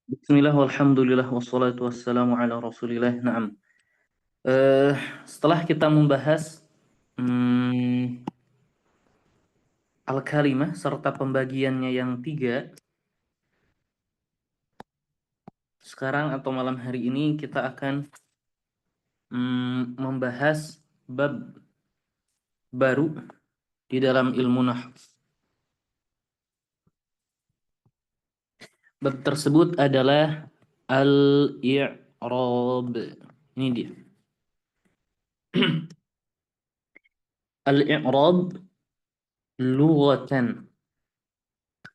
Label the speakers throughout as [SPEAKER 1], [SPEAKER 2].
[SPEAKER 1] Bismillah, walhamdulillah, wassalatu wassalamu ala rasulillah. Naam. Eh, Setelah kita membahas hmm, al-kalimah serta pembagiannya yang tiga, sekarang atau malam hari ini kita akan membahas bab baru di dalam ilmu nahwu. Bab tersebut adalah al-i'rab. Ini dia. Al-i'rab lughatan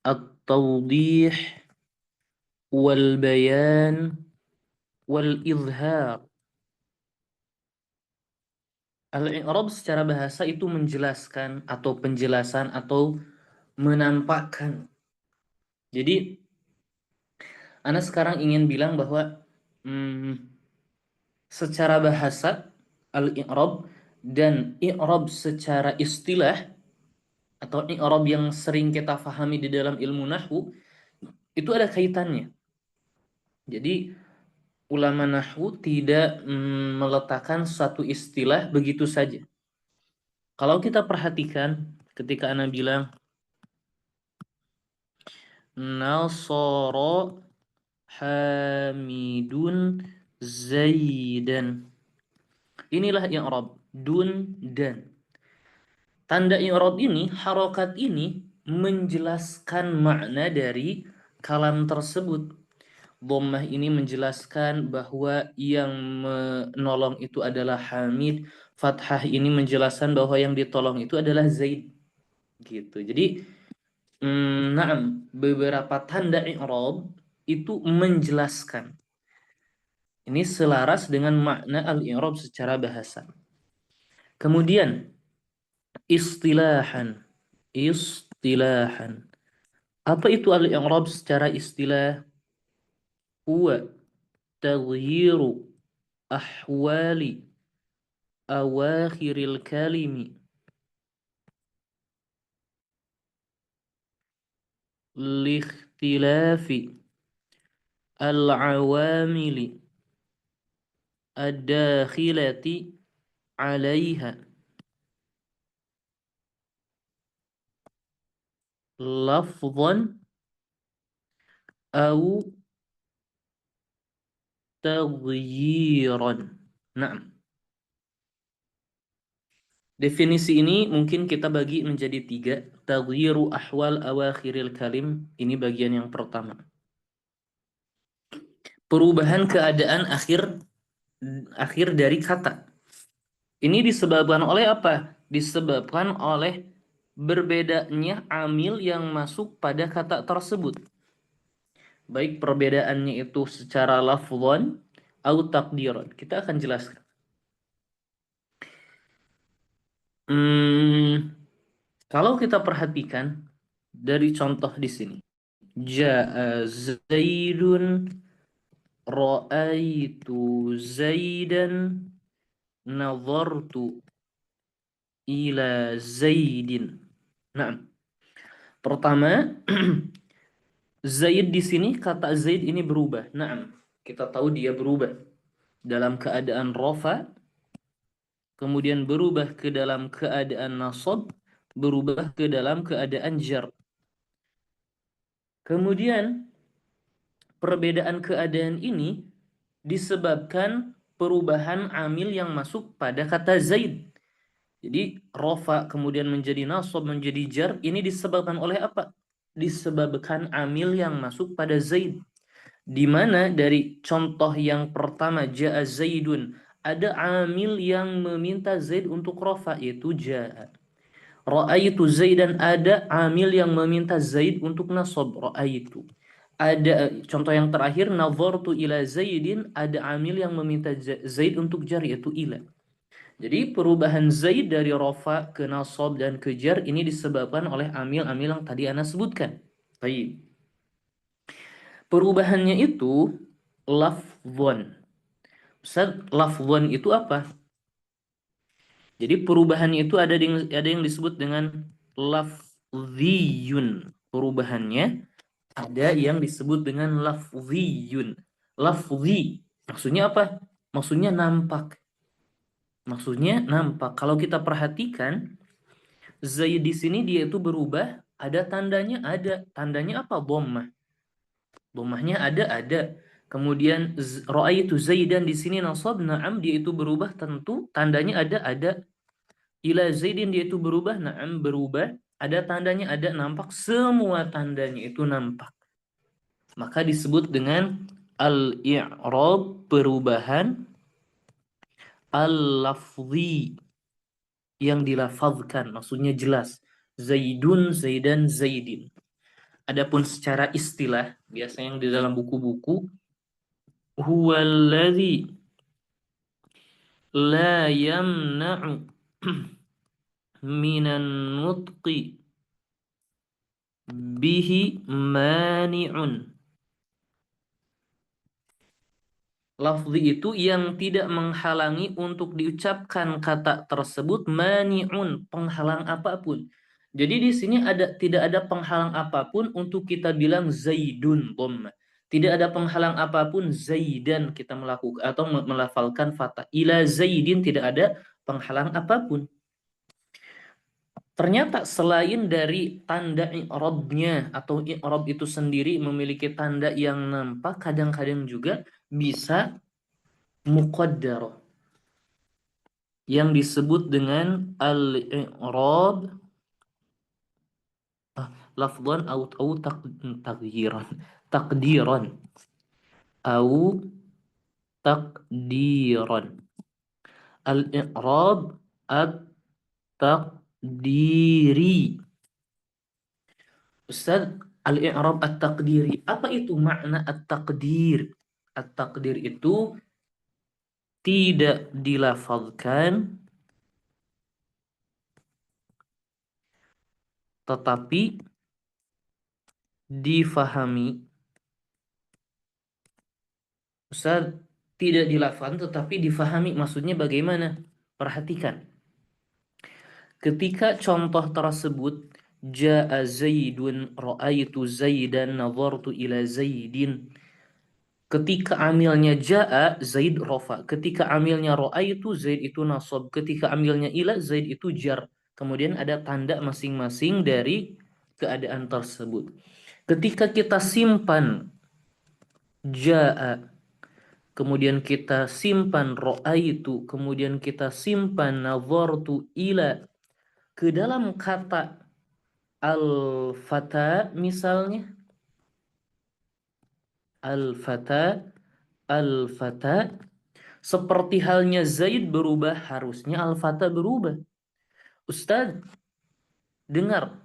[SPEAKER 1] at-tawdih wal bayan wal izhar. Al-i'rab secara bahasa itu menjelaskan atau penjelasan atau menampakkan. Jadi, Ana sekarang ingin bilang bahwa hmm, secara bahasa al-i'rab dan i'rab secara istilah atau i'rab yang sering kita fahami di dalam ilmu nahwu itu ada kaitannya. Jadi, ulama nahwu tidak meletakkan satu istilah begitu saja. Kalau kita perhatikan ketika Ana bilang Nasara Hamidun Zaidan. Inilah i'rab dun dan. Tanda i'rab ini, harokat ini menjelaskan makna dari kalam tersebut. Dhammah ini menjelaskan bahwa yang menolong itu adalah Hamid. Fathah ini menjelaskan bahwa yang ditolong itu adalah Zaid. Gitu. Jadi, naam, beberapa tanda i'rab itu menjelaskan. Ini selaras dengan makna al-i'rab secara bahasa. Kemudian istilahan. Istilahan. Apa itu al-i'rab secara istilah? Huwa taghyiru ahwali awakhiril kalimi liikhtilafi al-awamili ad-dakhilati 'alaiha lafdhan au taghyiran. Nah, definisi ini mungkin kita bagi menjadi tiga. Taghyiru ahwal awakhiril kalim. Ini bagian yang pertama. Perubahan keadaan akhir dari kata. Ini disebabkan oleh apa? Disebabkan oleh berbedanya amil yang masuk pada kata tersebut. Baik perbedaannya itu secara lafzan atau takdiran. Kita akan jelaskan. Kalau kita perhatikan dari contoh di sini. Ja'a Zaidun, ra'aitu Zaidan, nazartu ila Zaidin. Nah, pertama Zaid di sini, kata Zaid ini berubah. Nah, kita tahu dia berubah dalam keadaan rofa, kemudian berubah ke dalam keadaan nasab, berubah ke dalam keadaan jar. Kemudian perbedaan keadaan ini disebabkan perubahan amil yang masuk pada kata Zaid. Jadi rofa kemudian menjadi nasab, menjadi jar, ini disebabkan oleh apa? Disebabkan amil yang masuk pada Zaid. Di mana dari contoh yang pertama ja'a Zaidun, ada amil yang meminta Zaid untuk rofa, yaitu ja'a. Ra'aitu Zaidan, ada amil yang meminta Zaid untuk nasab, ra'aitu. Ada contoh yang terakhir nazartu ila Zaidin, ada amil yang meminta Zaid untuk jar, yaitu ila. Jadi perubahan Zaid dari rofa ke nasab dan ke jar ini disebabkan oleh amil-amil yang tadi Ana sebutkan. Baik. Perubahannya itu lafzon. Ustaz, lafzon itu apa? Jadi perubahannya itu ada yang disebut dengan lafziyun. Perubahannya Ada yang disebut dengan lafziyun. Lafzi maksudnya apa? Maksudnya nampak. Maksudnya nampak. Kalau kita perhatikan Zaid di sini dia itu berubah, ada tandanya, ada. Tandanya apa? Dhammah. Dhammahnya ada. Kemudian ra'aitu Zaidan di sini nasab, na'am dia itu berubah tentu, tandanya ada. Ila Zaidin dia itu berubah, na'am berubah, ada tandanya, ada nampak, semua tandanya itu nampak. Maka disebut dengan al-i'rab, perubahan al-lafzi, yang dilafazkan, maksudnya jelas. Zaidun, Zaidan, Zaidin. Adapun secara istilah, biasanya yang di dalam buku-buku, huwallazi la yamna'u minan nutqi bihi mani'un. Lafzi itu yang tidak menghalangi untuk diucapkan kata tersebut, mani'un, penghalang apapun. Jadi di sini tidak ada penghalang apapun untuk kita bilang Zaidun dhamma. Tidak ada penghalang apapun Zaidan kita melakukan atau melafalkan fathah. Ila Zaidin tidak ada penghalang apapun. Ternyata selain dari tanda i'rabnya atau i'rab itu sendiri memiliki tanda yang nampak, kadang-kadang juga bisa muqaddarah yang disebut dengan al-i'rab lafdhan au taqdiran taqdiran au taqdiran al-i'rab at-taqdiri. Ustaz, al-i'rab at-taqdiri, apa itu makna at-taqdir? At-taqdir itu tidak dilafazkan tetapi difahami. Ustaz, tidak dilafazkan tetapi difahami, maksudnya bagaimana? Perhatikan. Ketika contoh tersebut, Ja'a Zaidun, ra'aitu Zaidan, nazartu ila Zaidin. Ketika amilnya Ja'a, Zaid rofa. Ketika amilnya ra'aitu, Zaid itu nasab. Ketika amilnya ila, Zaid itu jar. Kemudian ada tanda masing-masing dari keadaan tersebut. Ketika kita simpan Ja'a, kemudian kita simpan ra'aitu, kemudian kita simpan nazartu ila ke dalam kata al-fata, misalnya al-fata, al-fata, seperti halnya Zaid berubah, harusnya al-fata berubah. Ustaz, dengar,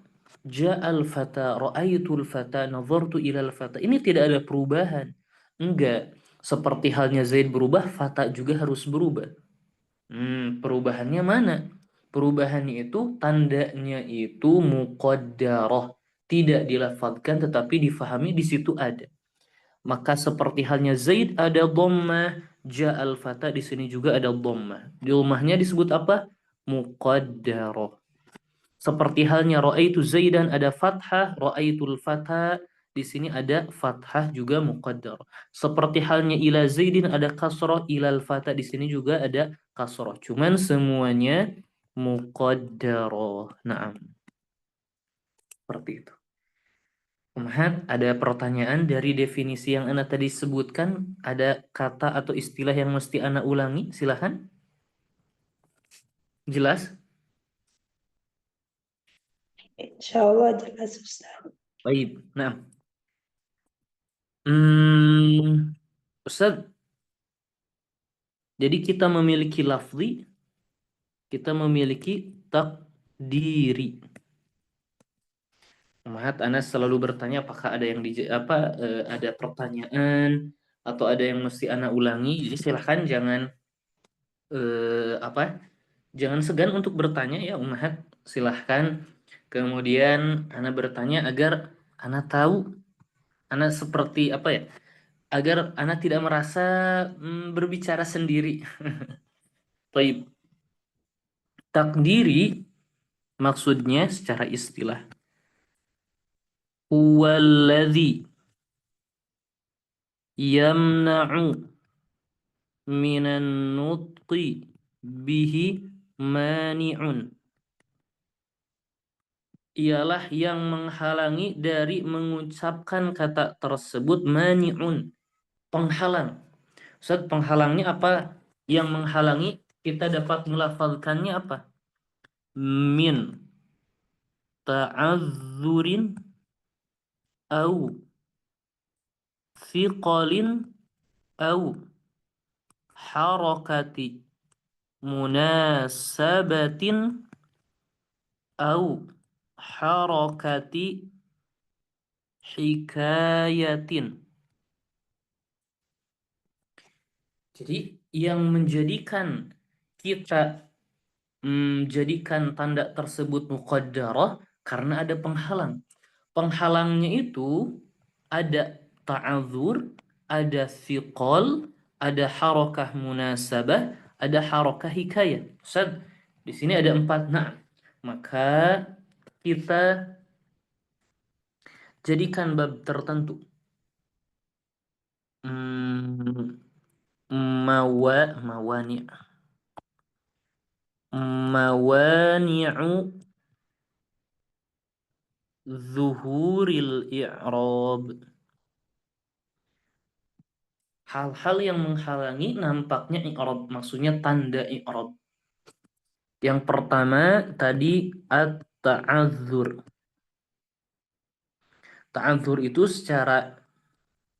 [SPEAKER 1] ja'al fata, ra'aitul fata, nazartu ilal fata. Ini tidak ada perubahan. Enggak. Seperti halnya Zaid berubah, fata juga harus berubah. Perubahannya mana? Perubahannya itu tandanya itu muqaddarah, tidak dilafadzkan tetapi difahami, di situ ada. Maka seperti halnya Zaid ada dhammah, ja'al fata di sini juga ada dhammah. Di dhammahnya disebut apa? Muqaddarah. Seperti halnya ra'aitu Zaidan ada fathah, ra'aitul fata di sini ada fathah juga muqaddar. Seperti halnya ila Zaidin ada kasrah, ilal fata di sini juga ada kasrah. Cuman semuanya muqaddarah. Naam. Seperti itu. Umhat, ada pertanyaan dari definisi yang Anda tadi sebutkan, ada kata atau istilah yang mesti Anda ulangi? Silahkan. Jelas?
[SPEAKER 2] Insya Allah jelas Ustaz.
[SPEAKER 1] Baik. Nah, Ustaz, jadi kita memiliki lafzi, kita memiliki takdiri. Mahat, Anas selalu bertanya apakah ada yang ada pertanyaan atau ada yang mesti Ana ulangi. Jadi silahkan jangan segan untuk bertanya ya Umahat. Silahkan. Kemudian Ana bertanya agar Ana tahu, Ana seperti apa ya? Agar Ana tidak merasa berbicara sendiri. Baik. Takdiri maksudnya secara istilah huwallazi yamna'u minan nutqi bihi mani'un. Ialah yang menghalangi dari mengucapkan kata tersebut, mani'un, penghalang. Ustaz, penghalangnya apa? Yang menghalangi kita dapat melafalkannya apa? Min ta'azzurin au thiqalin au harakati munasabatin au harakati hikayatin. Jadi yang menjadikan kita menjadikan tanda tersebut muqaddarah karena ada penghalang. Penghalangnya itu ada ta'adzur, ada thiqal, ada harakah munasabah, ada harakah hikayah. Ustaz, di sini ada 4. Nah, maka kita jadikan bab tertentu. Hmm, mawani mawani'u zuhuril i'rab. Hal-hal yang menghalangi nampaknya i'rab, maksudnya tanda i'rab. Yang pertama tadi at-ta'adzur. Ta'adzur itu secara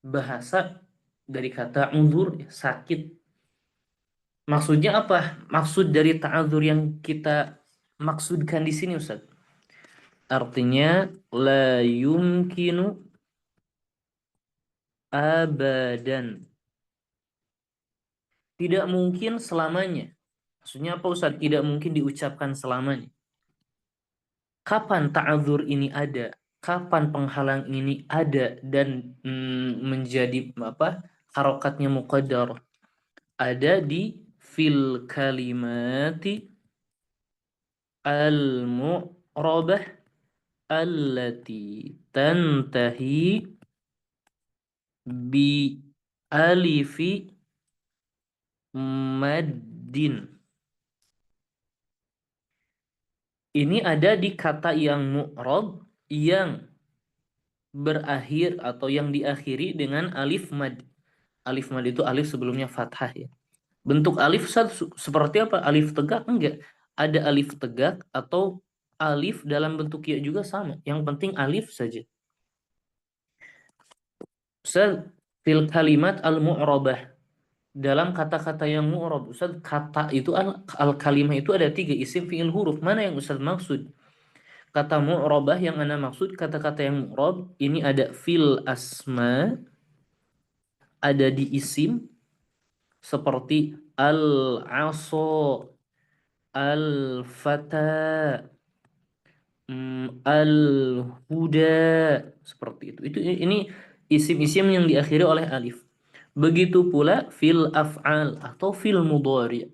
[SPEAKER 1] bahasa dari kata uzur, sakit. Maksudnya apa? Maksud dari ta'adzur yang kita maksudkan di sini, Ustaz. Artinya la yumkinu abadan. Tidak mungkin selamanya. Maksudnya apa, Ustaz? Tidak mungkin diucapkan selamanya. Kapan ta'adzur ini ada? Kapan penghalang ini ada dan menjadi apa? Harokatnya muqaddar. Ada di fil kalimati al-mu'rabah allati tantahi bi alifi maddin. Ini ada di kata yang mu'rab yang berakhir atau yang diakhiri dengan alif mad. Alif mad itu alif sebelumnya fathah ya. Bentuk alif seperti apa? Alif tegak? Enggak. Ada alif tegak atau alif dalam bentuk ya juga sama. Yang penting alif saja. Ustaz, fil kalimat al-mu'rabah. Dalam kata-kata yang mu'rab, Ustaz, kata itu al-kalimah itu ada 3, isim, fi'il, huruf. Mana yang Ustaz maksud? Kata mu'rabah yang Anda maksud, kata-kata yang mu'rab, ini ada fil asma, ada di isim, seperti al-aso, al-fata, al-huda, seperti itu. Ini isim-isim yang diakhiri oleh alif. Begitu pula fil af'al atau fil mudhari'.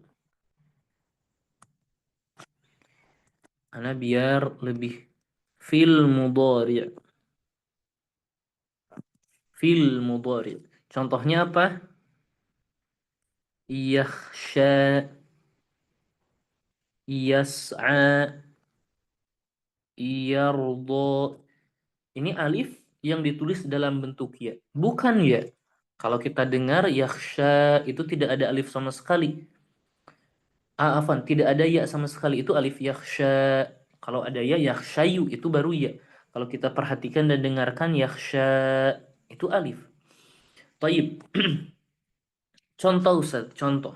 [SPEAKER 1] Ana biar lebih fil mudhari'. Fil mudhari'. Contohnya apa? Yakhsha, yas'a, yarda. Ini alif yang ditulis dalam bentuk ya, bukan ya. Kalau kita dengar yakhsha itu tidak ada alif sama sekali. Afan, tidak ada ya sama sekali, itu alif yakhsha. Kalau ada ya, yakhshayu itu baru ya. Kalau kita perhatikan dan dengarkan yakhsha itu alif. Taib. Contoh Ustaz, contoh.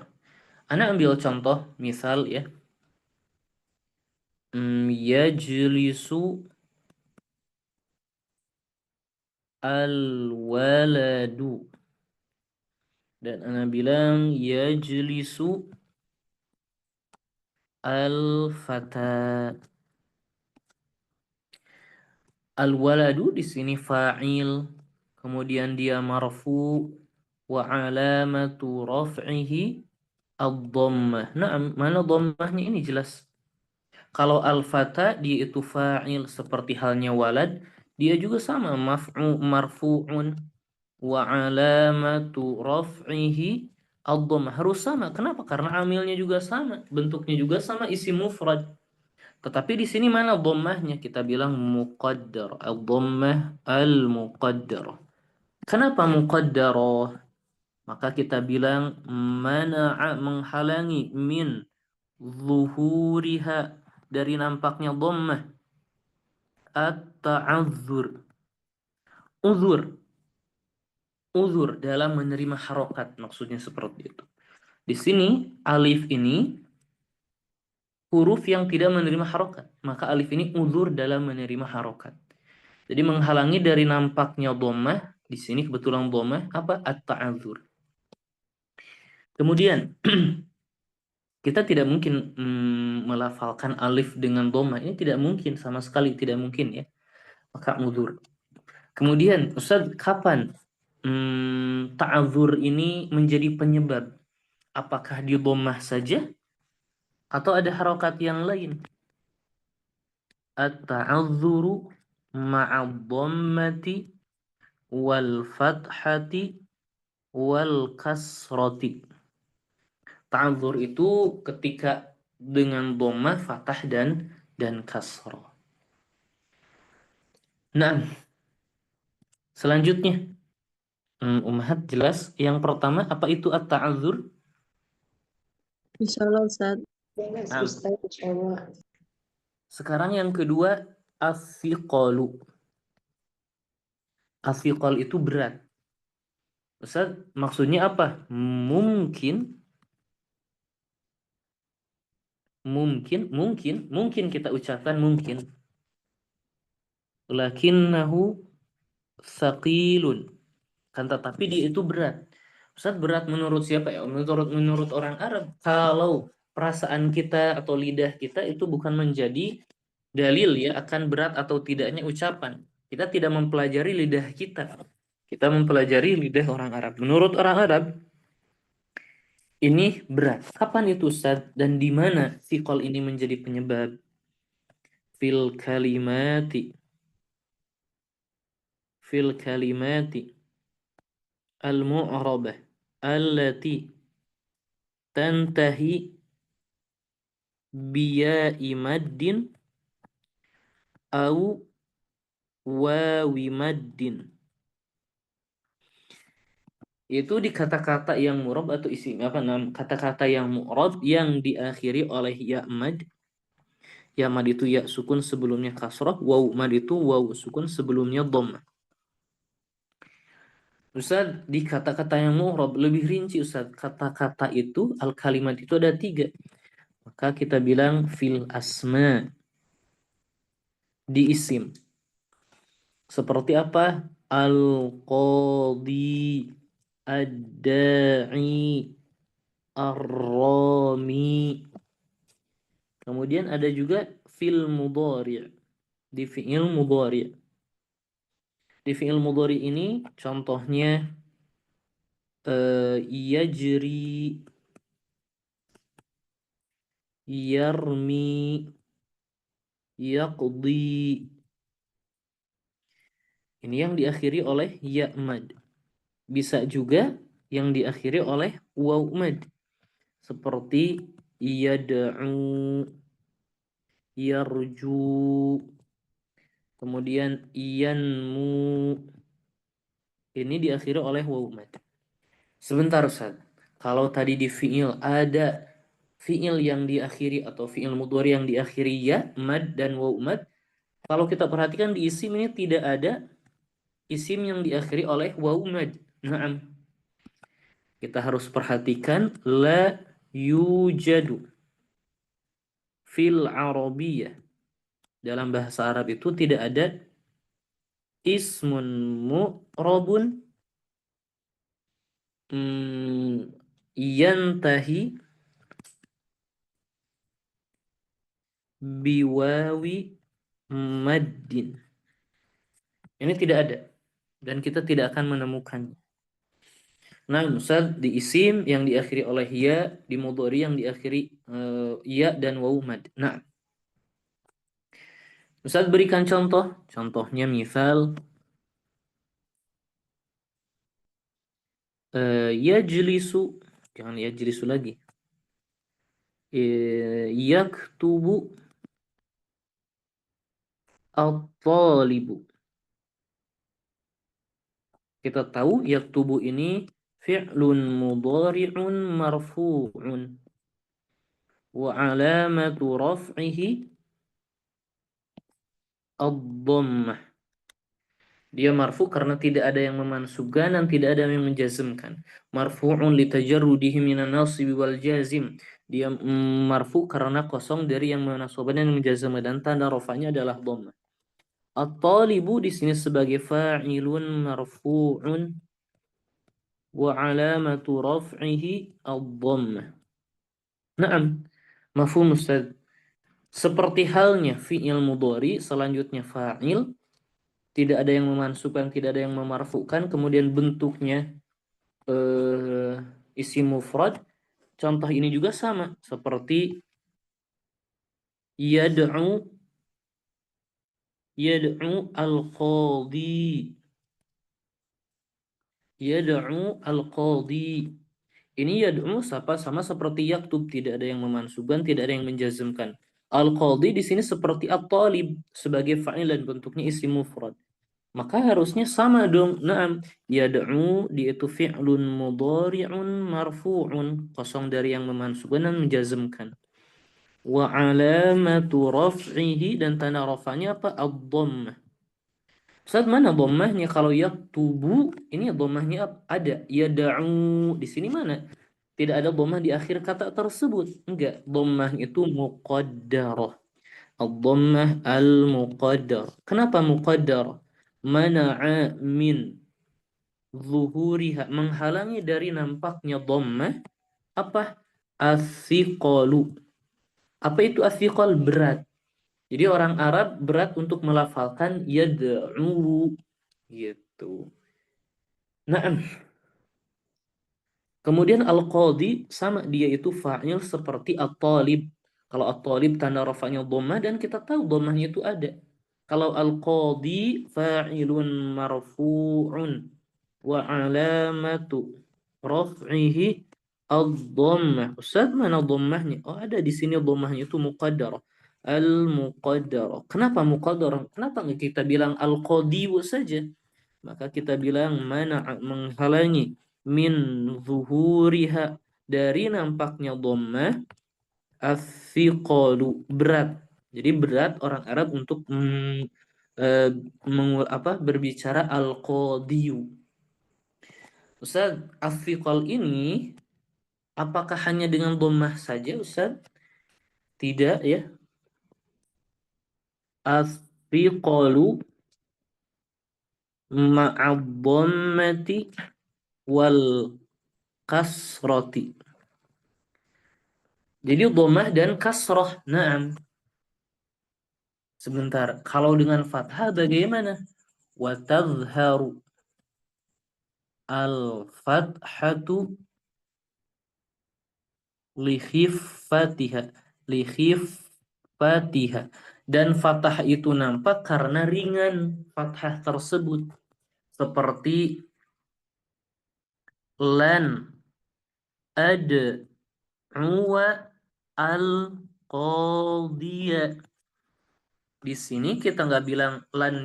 [SPEAKER 1] Ana ambil contoh misal ya. Yajlisu al-waladu. Dan ana bilang yajlisu al-fata. Al-waladu di sini fa'il, kemudian dia marfu, wa alamatu raf'ihi ad-dhammah. Nah, mana dhammahnya ini jelas. Kalau al-fata dia itu fa'il seperti halnya walad, dia juga sama marfu'un wa alamatu raf'ihi ad-dhammah, harus sama. Kenapa? Karena amilnya juga sama, bentuknya juga sama, isim mufrad. Tetapi di sini mana dhammahnya? Kita bilang muqaddar, ad-dhammah al-muqaddar. Kenapa muqaddarah? Maka kita bilang mana'a, menghalangi, min zuhuriha, dari nampaknya dhammah, at-ta'azzur, uzur, uzur dalam menerima harokat, maksudnya seperti itu. Di sini alif ini huruf yang tidak menerima harokat, maka alif ini uzur dalam menerima harokat. Jadi menghalangi dari nampaknya dhammah, di sini kebetulan dhammah apa? At-ta'azzur. Kemudian kita tidak mungkin melafalkan alif dengan dhammah, ini tidak mungkin, sama sekali tidak mungkin ya. Maka uzur. Kemudian Ustaz, kapan ta'azzur ini menjadi penyebab? Apakah di dhammah saja atau ada harokat yang lain? At-ta'azzuru ma'a dhammati wal fathati wal kasrati. Ta'azzur itu ketika dengan dhammah, fathah dan kasrah. Nah, selanjutnya Ummahat jelas. Yang pertama apa itu at-ta'azzur?
[SPEAKER 3] Insyaallah Ustaz.
[SPEAKER 2] Jelas
[SPEAKER 1] Nah,
[SPEAKER 2] Ustaz, insyaallah.
[SPEAKER 1] sekarang yang kedua as-siqalu. As-siqal itu berat. Ustaz, maksudnya apa? Mungkin kita ucapkan mungkin. Lakinnahu thaqilun. Kan tetapi dia itu berat. Ustaz, berat menurut siapa ya? Menurut orang Arab. Kalau perasaan kita atau lidah kita itu bukan menjadi dalil ya akan berat atau tidaknya ucapan. Kita tidak mempelajari lidah kita. Kita mempelajari lidah orang Arab. Menurut orang Arab ini berat. Kapan itu Ustaz? Dan di mana siqal ini menjadi penyebab? Fil kalimati. Fil kalimati al-mu'rabah allati tantahi biya'i maddin au wawi maddin. Itu di kata-kata yang mu'rab atau isim apa nam kata-kata yang mu'rab yang diakhiri oleh ya mad. Ya mad itu ya sukun sebelumnya kasrah, waw mad itu waw sukun sebelumnya dhammah. Ustaz, di kata-kata yang mu'rab lebih rinci Ustaz. Kata-kata itu al-kalimat itu ada 3. Maka kita bilang fil asma, di isim. Seperti apa? Al-qadi, ad-da'i, ar-rami. Kemudian ada juga fil mudhari', di fi'il mudhari'. Di fi'il mudhari' ini contohnya yajri, yarmi, yaqdi. Ini yang diakhiri oleh ya mad. Bisa juga yang diakhiri oleh waw mad. Seperti yad'u, yarju, kemudian yanmu. Ini diakhiri oleh waw mad. Sebentar Ustaz. Kalau tadi di fi'il ada fi'il yang diakhiri atau fi'il mudhari yang diakhiri ya mad dan waw mad, kalau kita perhatikan di isim ini tidak ada isim yang diakhiri oleh waw mad. Naam. Kita harus perhatikan la yujadu fil arabiyyah. Dalam bahasa Arab itu tidak ada ismun mu'rabun yantahi biwawi maddin. Ini tidak ada dan kita tidak akan menemukannya. Nah, Ustaz, di isim yang diakhiri oleh ya, di mudhari yang diakhiri ya dan waw mad. Nah, Ustaz berikan contoh. Contohnya misal yajlisu, jangan yajlisu lagi. Yaktubu at-talibu. Kita tahu yaktubu ini fi'lun mudhari'un marfu'un wa alamatu raf'ihi ad-dhammah. Dia marfu karena tidak ada yang memansubkan dan tidak ada yang menjazmkan. Marfu'un litajarrudihi minan nasibi wal jazim. Dia marfu karena kosong dari yang menasabkan dan menjazmkan, dan tanda rafa'nya adalah dhammah. At-talibu di sini sebagai fa'ilun marfu'un wa alamatu raf'ihi ad-dhammah. Naam, mafhum Ustaz. Seperti halnya fi'il mudhari, selanjutnya fa'il, tidak ada yang memansubkan, tidak ada yang memarfukan, kemudian bentuknya isim mufrad. Contoh ini juga sama seperti yad'u al-qadi. Yad'u al-qadi. Ini yad'u sama seperti yaktub, tidak ada yang memansubkan, tidak ada yang menjazmkan. Al-qadi di sini seperti at-talib sebagai fa'il dan bentuknya isim mufrad. Maka harusnya sama dong. Naam, yad'u dia itu fi'lun mudhari'un marfu'un, kosong dari yang memansubkan dan menjazmkan. Wa alamatu raf'ihi, dan tanda rafa'nya apa? Ad-dhammah. Ustaz, mana dhammahnya? Kalau yaktubu ini dhammahnya ada. Yad'u di sini mana? Tidak ada dhammah di akhir kata tersebut. Enggak, dhammah itu muqaddarah. Ad-dhammah al-muqaddar. Kenapa muqaddar? Mana'a min zuhuriha, menghalangi dari nampaknya dhammah apa? As-siqalu. Apa itu as-siqal? Berat. Jadi orang Arab berat untuk melafalkan yad'u gitu. Nah, kemudian al-qadi sama, dia itu fa'il seperti at-talib. Kalau at-talib tanda rafa'nya dhammah, dan kita tahu dhammahnya itu ada. Kalau al-qadi fa'ilun marfu'un wa alamatu raf'ihi ad-dhammah. Ustaz, mana dhammahnya? Oh, ada di sini dhammahnya itu muqaddarah. Al-muqaddarah. Kenapa muqaddarah? Kenapa nggak kita bilang al-qadi saja? Maka kita bilang mana, menghalangi, min zuhuriha, dari nampaknya dhammah, as-siqalu, berat. Jadi berat orang Arab untuk berbicara al-qadiyu. Ustaz, as-siqal ini apakah hanya dengan dhammah saja, Ustaz? Tidak ya. As-siqalu ma'ad-dhammati wal kasrati. Jadi dhammah dan kasroh. Naam. Sebentar. Kalau dengan fathah bagaimana? Wa tadhharu al-fathatu li khiffatiha. Li khiffatiha. Dan fathah itu nampak karena ringan fathah tersebut. Seperti lan ad'uwa al-qadiyya. Di sini kita nggak bilang lan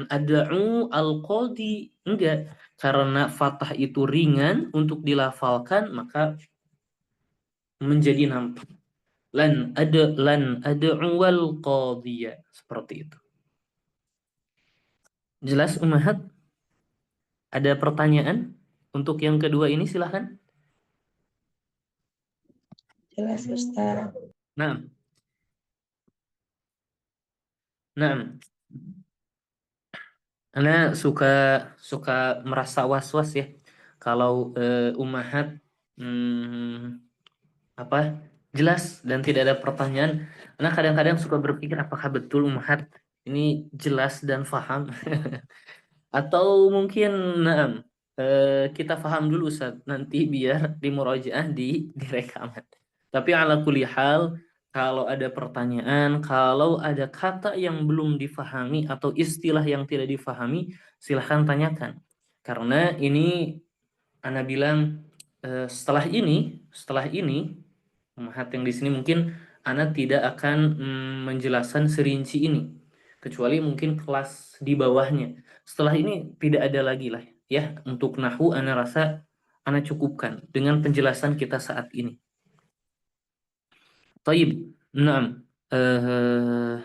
[SPEAKER 1] ad'u al-qadi, enggak, karena fathah itu ringan untuk dilafalkan, maka menjadi nampak lan ad'u al-qadiyya, seperti itu. Jelas Ummahat? Ada pertanyaan untuk yang kedua ini, silahkan.
[SPEAKER 2] Jelas Ustaz.
[SPEAKER 1] Nah, Ana suka merasa was-was ya kalau Ummahat jelas dan tidak ada pertanyaan. Karena kadang-kadang suka berpikir apakah betul Ummahat ini jelas dan faham atau mungkin kita faham dulu Ustaz, nanti biar di murojaah di rekaman. Tapi ala kulli hal Kalau ada pertanyaan, kalau ada kata yang belum difahami atau istilah yang tidak difahami, silahkan tanyakan. Karena ini Ana bilang setelah ini Mahat yang di sini mungkin Ana tidak akan menjelaskan serinci ini, kecuali mungkin kelas di bawahnya. Setelah ini tidak ada lagi lah ya untuk nahu. Ana rasa Ana cukupkan dengan penjelasan kita saat ini. Taib, naam. Eh,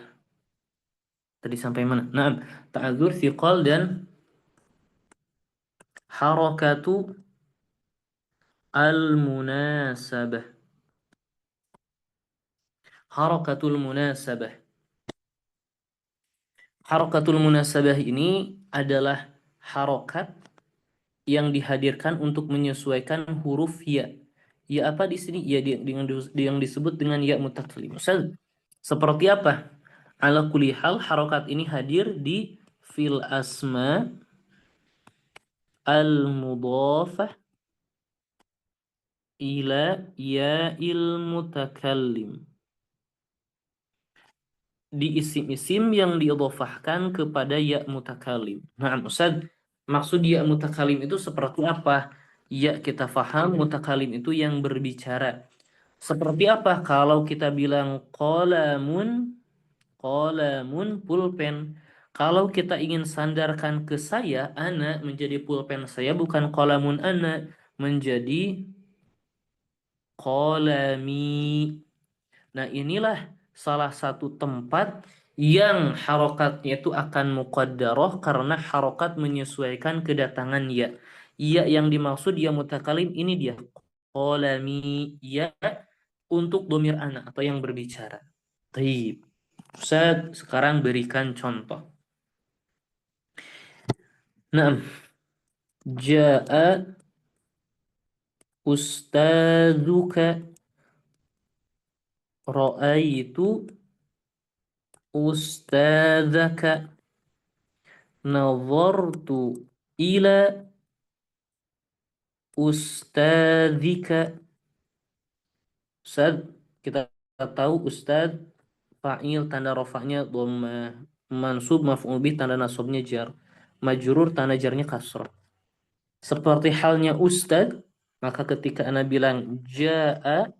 [SPEAKER 1] tadi sampai mana? Naam, ta'adzur, thiqal dan harakatu al-munasabah. Harakatul munasabah. Harakatul munasabah ini adalah harokat yang dihadirkan untuk menyesuaikan huruf ya. Ya apa di sini? Ya yang disebut dengan ya mutakallim. Ustaz, seperti apa? Ala kulli hal harokat ini hadir di fil asma al-mudhafah ila ya'il mutakallim. Di isim-isim yang diidhofahkan kepada ya mutakalim. Nah, Ustaz, maksud ya mutakalim itu seperti apa? Ya, kita faham mutakalim itu yang berbicara. Seperti apa kalau kita bilang qalamun pulpen. Kalau kita ingin sandarkan ke saya, ana menjadi pulpen saya, bukan qalamun ana menjadi qalami. Nah, inilah salah satu tempat yang harokatnya itu akan muqaddarah karena harokat menyesuaikan kedatangan ya. Ya yang dimaksud ya mutakalim ini dia. Qalami ya untuk domir anak atau yang berbicara. Baik. Ustaz, sekarang berikan contoh. Nah, ja'a ustadzuka ra'aitu ustadzaka nazartu ila ustadzika. Ustadz, kita tahu ustadz fa'il tanda rofaknya dhammah, mansub maf'ul bih tanda nasabnya jar, majrur tanda jarnya kasrah. Seperti halnya ustadz, maka ketika ana bilang jaa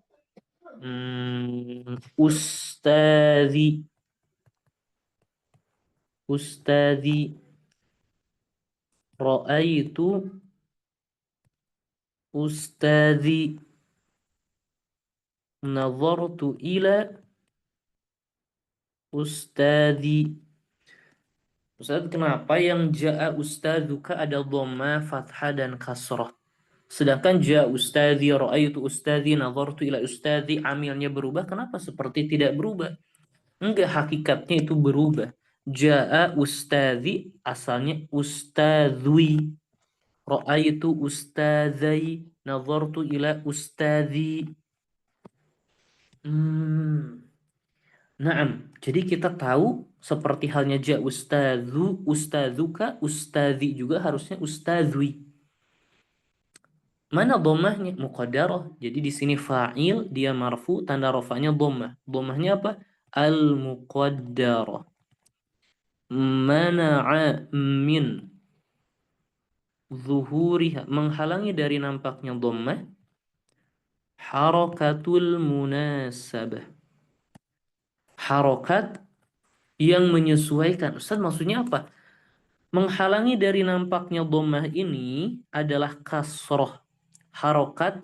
[SPEAKER 1] ustadzi, ustadzi, ra'aitu ustadzi, nazartu ila ustadzi. Ustaz, kenapa yang ja'a ustadzuka ada dhamma, fathah, dan kasrah? Sedangkan ja'a ustadzi, ra'aitu ustadzi, nazartu ila ustadzi, amilnya berubah. Kenapa seperti tidak berubah? Enggak, hakikatnya itu berubah. Ja'a ustadzi, asalnya ustadzwi. Ra'aitu ustadzai, nazartu ila ustadzi. Hmm. Naam, jadi kita tahu seperti halnya ja ustadzu, ustadzuka, ustadzi juga harusnya ustadzwi. Mana dhammahnya? Muqaddarah. Jadi di sini fa'il dia marfu, tanda rafanya dhammah. Dhammahnya apa? Al-muqaddarah. Mana'a min zuhuriha, menghalangi dari nampaknya dhammah, harakatul munasabah. Harokat yang menyesuaikan. Ustaz, maksudnya apa? Menghalangi dari nampaknya dhammah ini adalah kasroh, harokat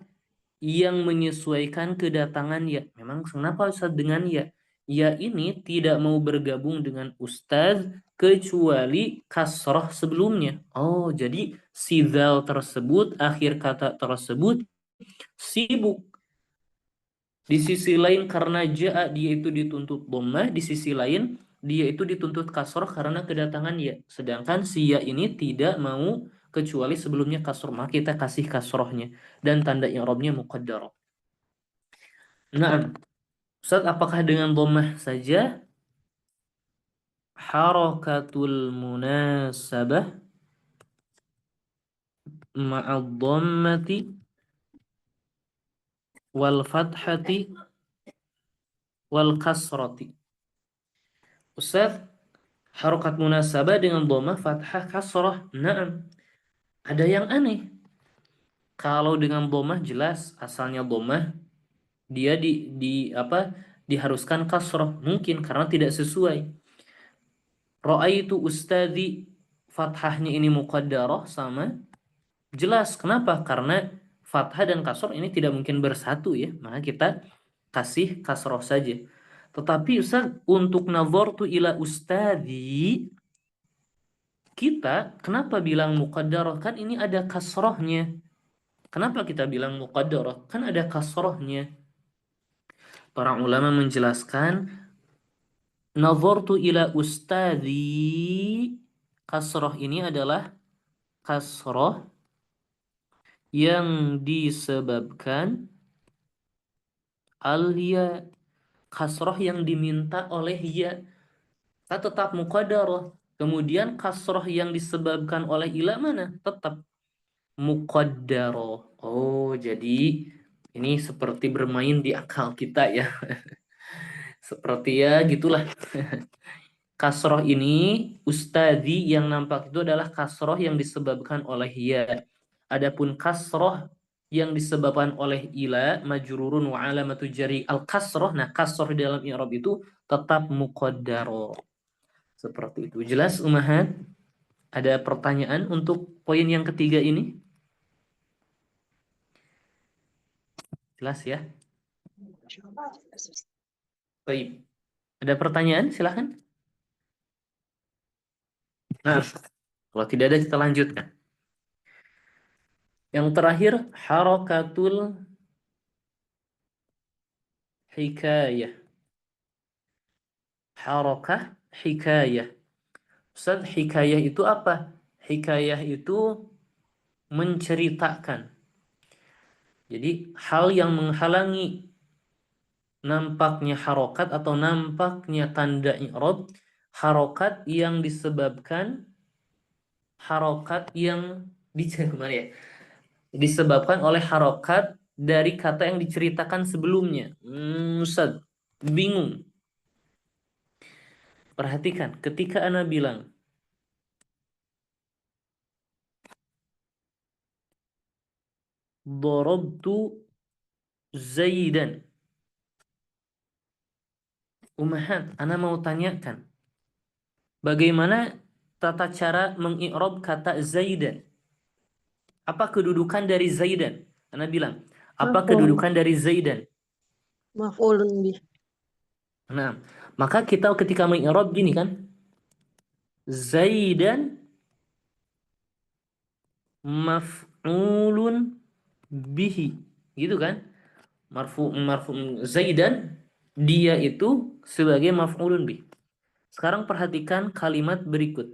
[SPEAKER 1] yang menyesuaikan kedatangan ya. Memang kenapa Ustaz dengan ya? Ya ini tidak mau bergabung dengan Ustaz kecuali kasroh sebelumnya. Oh, jadi si zal tersebut, akhir kata tersebut sibuk. Di sisi lain karena ja'a dia itu dituntut dhammah, di sisi lain dia itu dituntut kasroh karena kedatangan ya. Sedangkan si ya ini tidak mau kecuali sebelumnya kasroh, maka kita kasih kasrohnya dan tanda i'rabnya muqaddarah. Nah, Ustaz, apakah dengan dhammah saja? Harakatul munasabah ma'ad dhammati wal fathati wal kasrati. Ustaz, harokat munasabah dengan dhammah, fathah, kasrah. Naam. Ada yang aneh. Kalau dengan dhammah jelas asalnya dhammah, dia diharuskan kasrah. Mungkin karena tidak sesuai. Ra'aitu ustadzi, fathahnya ini muqaddarah sama jelas. Kenapa? Karena fathah dan kasrah ini tidak mungkin bersatu ya. Maka kita kasih kasrah saja. Tetapi Ustaz, untuk nazartu ila ustadzi, kita kenapa bilang muqaddarah? Kan ini ada kasrohnya. Kenapa kita bilang muqaddarah? Kan ada kasrohnya. Para ulama menjelaskan, nazartu ila ustadzi, kasroh ini adalah kasroh yang disebabkan al-ya, kasroh yang diminta oleh ya. Kita tetap muqaddarah. Kemudian kasroh yang disebabkan oleh ila mana? Tetap muqaddarah. Oh, jadi ini seperti bermain di akal kita ya. Seperti ya gitulah. Kasroh ini, ustadi yang nampak itu adalah kasroh yang disebabkan oleh ya. Adapun kasroh yang disebabkan oleh ila, majrurun wa alamatu jari al kasroh. Nah, kasroh dalam i'rab itu tetap muqaddarah. Seperti itu. Jelas, Umahat? Ada pertanyaan untuk poin yang ketiga ini? Jelas ya? Baik. Ada pertanyaan? Silahkan. Nah, kalau tidak ada kita lanjutkan. Yang terakhir, harakatul hikayah. Harakah hikayah. Ustaz, hikayah itu apa? Hikayah itu menceritakan. Jadi hal yang menghalangi nampaknya harokat atau nampaknya tanda i'rab, harokat yang disebabkan harokat yang ya? Disebabkan oleh harokat dari kata yang diceritakan sebelumnya. Ustaz, bingung. Perhatikan, ketika Ana bilang darabtu Zaidan. Umahat, Ana mau tanyakan, bagaimana tata cara mengi'rab kata Zaidan? Apa kedudukan dari Zaidan? Ana bilang, apa
[SPEAKER 2] Maf'ul.
[SPEAKER 1] kedudukan dari Zaidan?
[SPEAKER 2] Maf'ulun bih.
[SPEAKER 1] Nah, maka kita ketika mengi'rab gini kan, Zaidan maf'ulun bihi. Gitu kan? Marfu Zaidan, dia itu sebagai maf'ulun bih. Sekarang perhatikan kalimat berikut.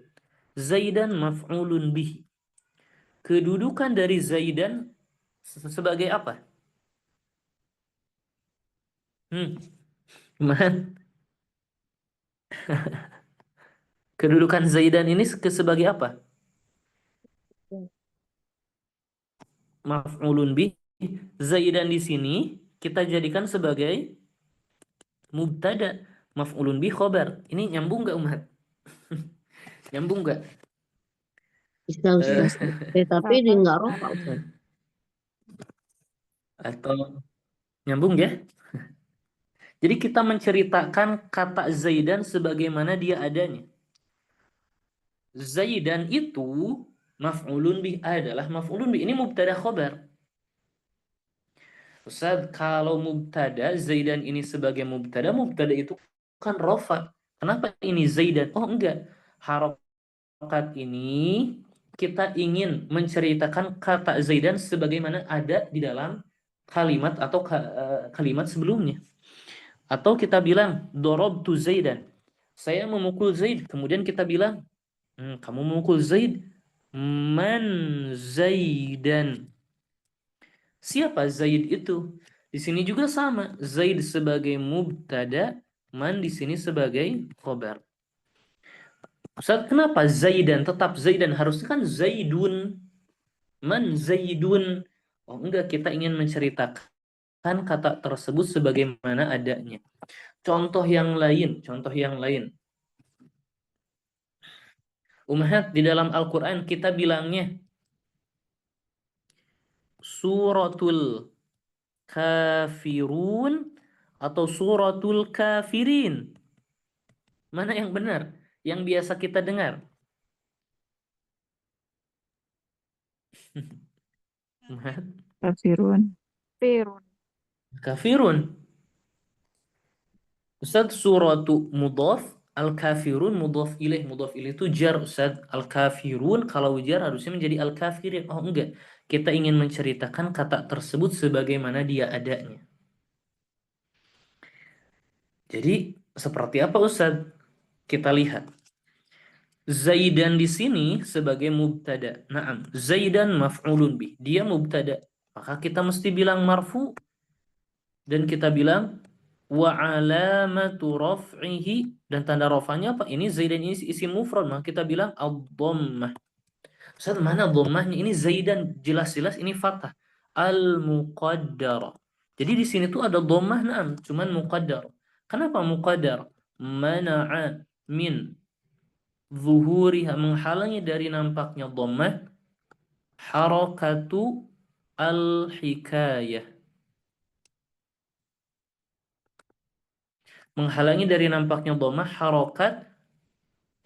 [SPEAKER 1] Zaidan maf'ulun bihi. Kedudukan dari Zaidan sebagai apa? Man. Kedudukan Zaidan ini sebagai apa? Maf'ulun bih. Zaidan di sini kita jadikan sebagai mubtada. Maf'ulun bih khobar. Ini nyambung nggak Umat? Nyambung nggak?
[SPEAKER 2] Bisa
[SPEAKER 1] Eh,
[SPEAKER 2] Ustaz. Tapi ini enggak rofa Ustaz.
[SPEAKER 1] atau nyambung ya? Jadi kita menceritakan kata Zaidan sebagaimana dia adanya. Zaidan itu maf'ulun bih adalah maf'ulun bih. Ini mubtada khobar. Ustaz, kalau mubtada Zaidan ini sebagai mubtada itu kan rofa. Kenapa ini Zaidan? Oh enggak. Harokat ini kita ingin menceritakan kata Zaidan sebagaimana ada di dalam kalimat atau kalimat sebelumnya. Atau kita bilang darabtu Zaidan. Saya memukul Zaid. Kemudian kita bilang, kamu memukul Zaid. Man Zaidan. Siapa Zaid itu? Di sini juga sama. Zaid sebagai mubtada, man di sini sebagai khobar. Ustaz, kenapa Zaidan tetap Zaidan? Harusnya kan Zaidun. Man Zaidun. Oh enggak, kita ingin menceritakan kan kata tersebut sebagaimana adanya. Contoh yang lain. Ummahat, di dalam Al-Quran kita bilangnya suratul kafirun atau suratul kafirin. Mana yang benar? Yang biasa kita dengar. Ummahat,
[SPEAKER 3] Kafirun. Kafirun.
[SPEAKER 1] kafirun. Ustaz, suratu mudhaf, al-kafirun mudhaf ilaih itu jar Ustaz. Al-kafirun kalau jar harusnya menjadi al-kafirin. Oh enggak. Kita ingin menceritakan kata tersebut sebagaimana dia adanya. Jadi seperti apa Ustaz? Kita lihat. Zaidan di sini sebagai mubtada. Naam, Zaidan maf'ulun bih. Dia mubtada. Maka kita mesti bilang marfu dan kita bilang wa alamatu raf'ihi, dan tanda rafanya apa? Ini Zaidan ini isim mufrad, maka kita bilang ad-dhammah. Ustaz, mana dhammahnya? Ini Zaidan jelas-jelas ini fathah. Al-muqaddara. Jadi di sini tuh ada dhammah, naam, cuman muqaddar. Kenapa muqaddar? Mana'a min zuhuriha, menghalangi dari nampaknya dhammah, harakatu al-hikayah, menghalangi dari nampaknya dhammah harokat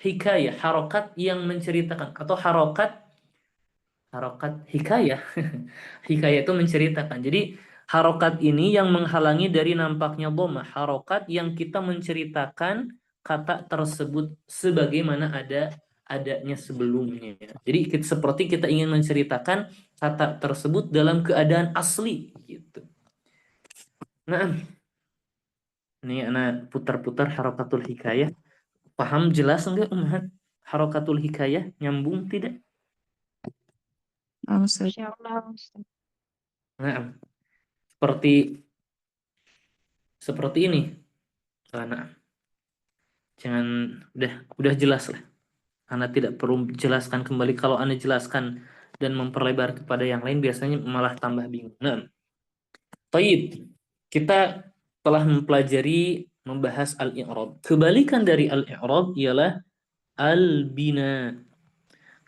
[SPEAKER 1] hikayah, harokat yang menceritakan, atau harokat harokat hikayah. Hikayah itu menceritakan. Jadi harokat ini yang menghalangi dari nampaknya dhammah, harokat yang kita menceritakan kata tersebut sebagaimana adanya sebelumnya. Jadi seperti kita ingin menceritakan kata tersebut dalam keadaan asli gitu. Nah, ini anak putar-putar harokatul hikayah. Paham jelas enggak Umhat? Harokatul hikayah nyambung tidak?
[SPEAKER 3] Ustaz.
[SPEAKER 2] Insyaallah, Ustaz.
[SPEAKER 1] Nah, seperti ini. Nah, jangan, udah jelas lah. Anda tidak perlu jelaskan kembali. Kalau Anda jelaskan dan memperlebar kepada yang lain, biasanya malah tambah bingung. Nah, taib. Kita telah mempelajari, membahas al-i'rab. Kebalikan dari al-i'rab ialah al-bina.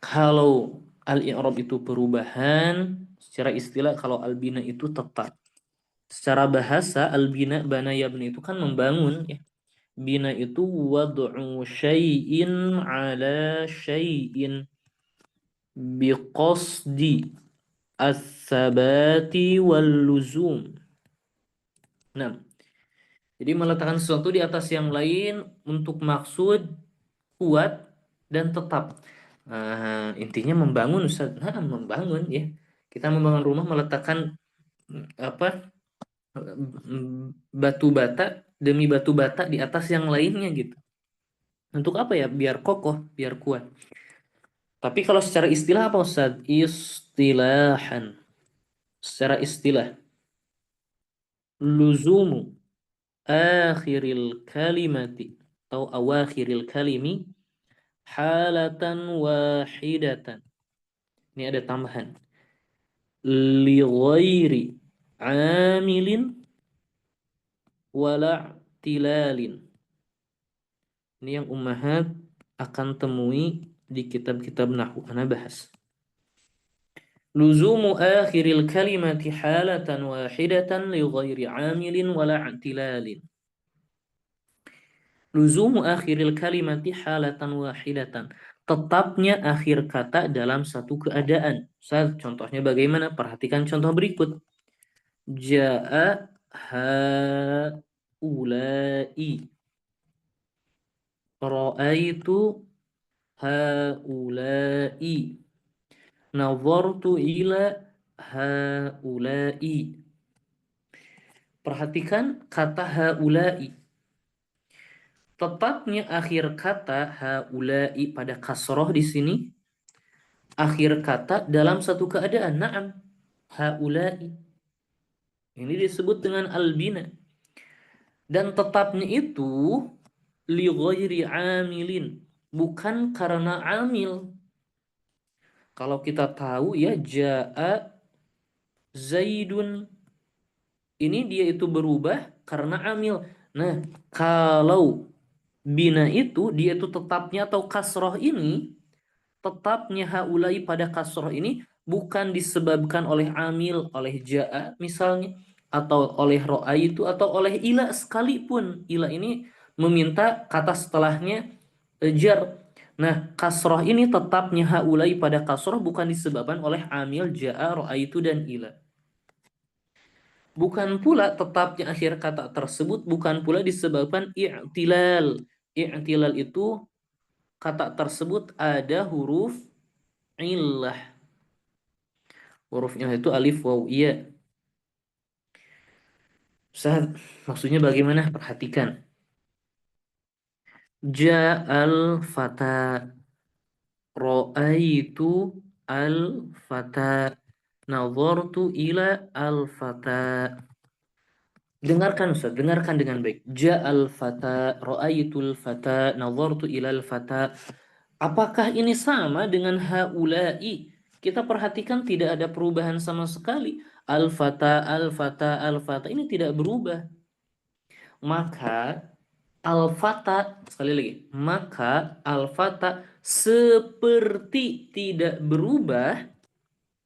[SPEAKER 1] Kalau al-i'rab itu perubahan, secara istilah kalau al-bina itu tetap. Secara bahasa al-bina, bana yabni itu kan membangun ya. Bina itu wad'u syai'in ala syai'in biqasdi as-sabati wal luzum. Nah, jadi meletakkan sesuatu di atas yang lain untuk maksud kuat dan tetap. Nah, intinya membangun Ustaz. Nah, membangun ya. Kita membangun rumah, meletakkan apa? Batu bata demi batu bata di atas yang lainnya gitu. Untuk apa ya? Biar kokoh, biar kuat. Tapi kalau secara istilah apa Ustaz? Istilahan. Secara istilah. Luzumu akhiril kalimati atau awakhiril kalimi halatan wahidatan. Ini ada tambahan. Li ghairi amilin wala tilalin. Ini yang ummahat akan temui di kitab-kitab nahwu. Ana bahas. Luzumu akhiril kalimati halatan wahidatan li ghairi amilin wala tilalin. Luzumu akhiril kalimati halatan wahidatan. Tetapnya akhir kata dalam satu keadaan. Contohnya bagaimana? Perhatikan contoh berikut. Ja'a haula'i. Ra'aitu haula'i. Nazartu ila haula'i. Perhatikan kata haula'i. Tetapnya akhir kata haula'i pada kasroh di sini, akhir kata dalam satu keadaan. Naam, haula'i. Ini disebut dengan albina. Dan tetapnya itu li ghairi amilin, bukan karena amil. Kalau kita tahu ya, ja'a Zaidun ini dia itu berubah karena amil. Nah, kalau bina itu dia itu tetapnya atau kasroh ini, tetapnya haulai pada kasroh ini bukan disebabkan oleh amil, oleh ja'a misalnya, atau oleh ro'aitu, atau oleh ila sekalipun. Ila ini meminta kata setelahnya jar. Nah, kasroh ini tetapnya haulai pada kasroh bukan disebabkan oleh amil, ja'a, ro'aitu, dan ila. Bukan pula tetapnya akhir kata tersebut bukan pula disebabkan i'tilal. I'tilal itu kata tersebut ada huruf illah. Huruf illah itu alif, waw, iya. Ustaz, maksudnya bagaimana? Perhatikan. Ja'al fata, ra'aitu al fata, nazartu ila al fata. Dengarkan Ustaz, dengarkan dengan baik. Ja'al fata, ra'aitul fata, nazartu ilal fata. Apakah ini sama dengan haula'i? Kita perhatikan tidak ada perubahan sama sekali. Al-fata, al-fata, al-fata ini tidak berubah. Maka al-fata, sekali lagi, maka al-fata seperti tidak berubah.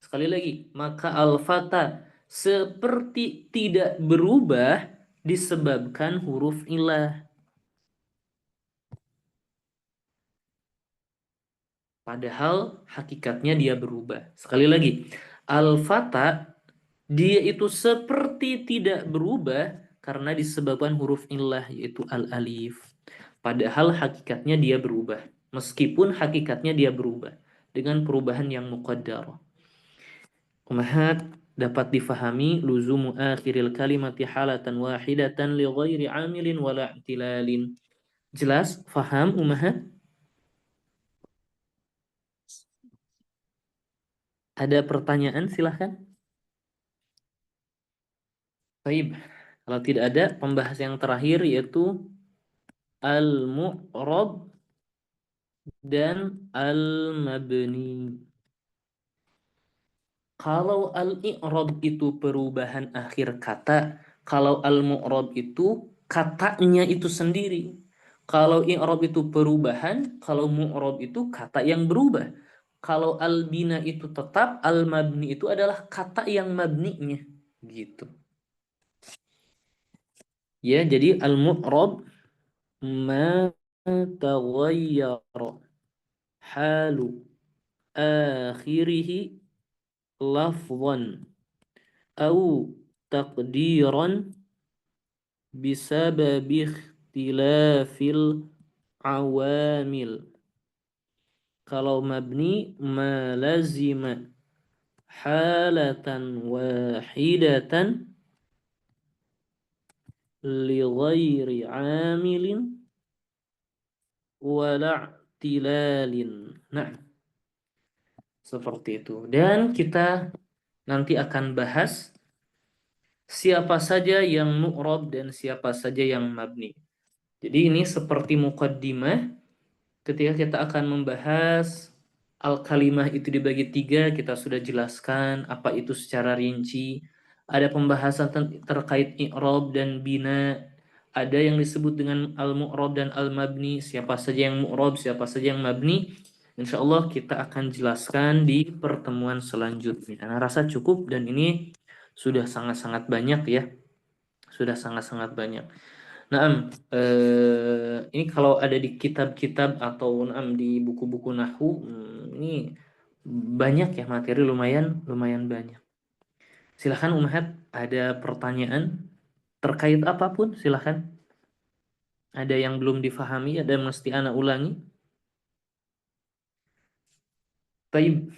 [SPEAKER 1] Sekali lagi, maka al-fata seperti tidak berubah disebabkan huruf ilah. Padahal hakikatnya dia berubah. Sekali lagi, al-fata dia itu seperti tidak berubah karena disebabkan huruf ilah yaitu al-alif. Padahal hakikatnya dia berubah. Meskipun hakikatnya dia berubah dengan perubahan yang muqaddarah. Umahat dapat difahami luzumu akhiril kalimati halatan wahidatan li ghairi amilin wala i'tilalin. Jelas? Faham umahat? Ada pertanyaan silahkan. Baik. Kalau tidak ada, pembahas yang terakhir yaitu al-mu'rab dan al-mabni. Kalau al-i'rab itu perubahan akhir kata, kalau al-mu'rab itu katanya itu sendiri. Kalau i'rab itu perubahan, kalau mu'rab itu kata yang berubah. Kalau al-bina itu tetap, al-mabni itu adalah kata yang mabninya. Gitu. Ya, jadi al-mu'rab ma taghayyara halu akhirihi lafzan au taqdiran bisababi ikhtilafil awamil. Kalau mabni ma lazima halatan wahidatan li ghairi amilin wala tilalin. Nah, seperti itu. Dan kita nanti akan bahas siapa saja yang mu'rab dan siapa saja yang mabni. Jadi ini seperti muqaddimah ketika kita akan membahas al-kalimah itu dibagi 3, kita sudah jelaskan apa itu secara rinci. Ada pembahasan terkait i'rab dan bina. Ada yang disebut dengan al-mu'rab dan al-mabni, siapa saja yang mu'rab, siapa saja yang mabni. Insya Allah kita akan jelaskan di pertemuan selanjutnya. Nah, rasa cukup dan ini sudah sangat-sangat banyak ya. Sudah sangat-sangat banyak. Nah, ini kalau ada di kitab-kitab atau di buku-buku nahwu, ini banyak ya materi, lumayan banyak. Silahkan Umahat, ada pertanyaan terkait apapun, silahkan. Ada yang belum difahami, ada yang mesti ana ulangi. Baik,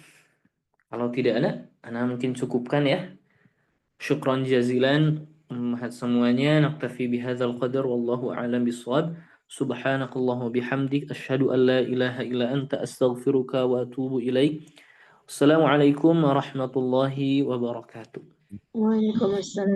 [SPEAKER 1] kalau tidak ada, ana mungkin cukupkan ya. Syukran jazilan semuanya. Naktafi bihadzal qadar wallahu a'lam bishawab. Subhanakallahumma bihamdik asyhadu an la ilaha illa anta astaghfiruka wa atubu ilaik. Assalamualaikum warahmatullahi wabarakatuh.
[SPEAKER 2] Waalaikumsalam.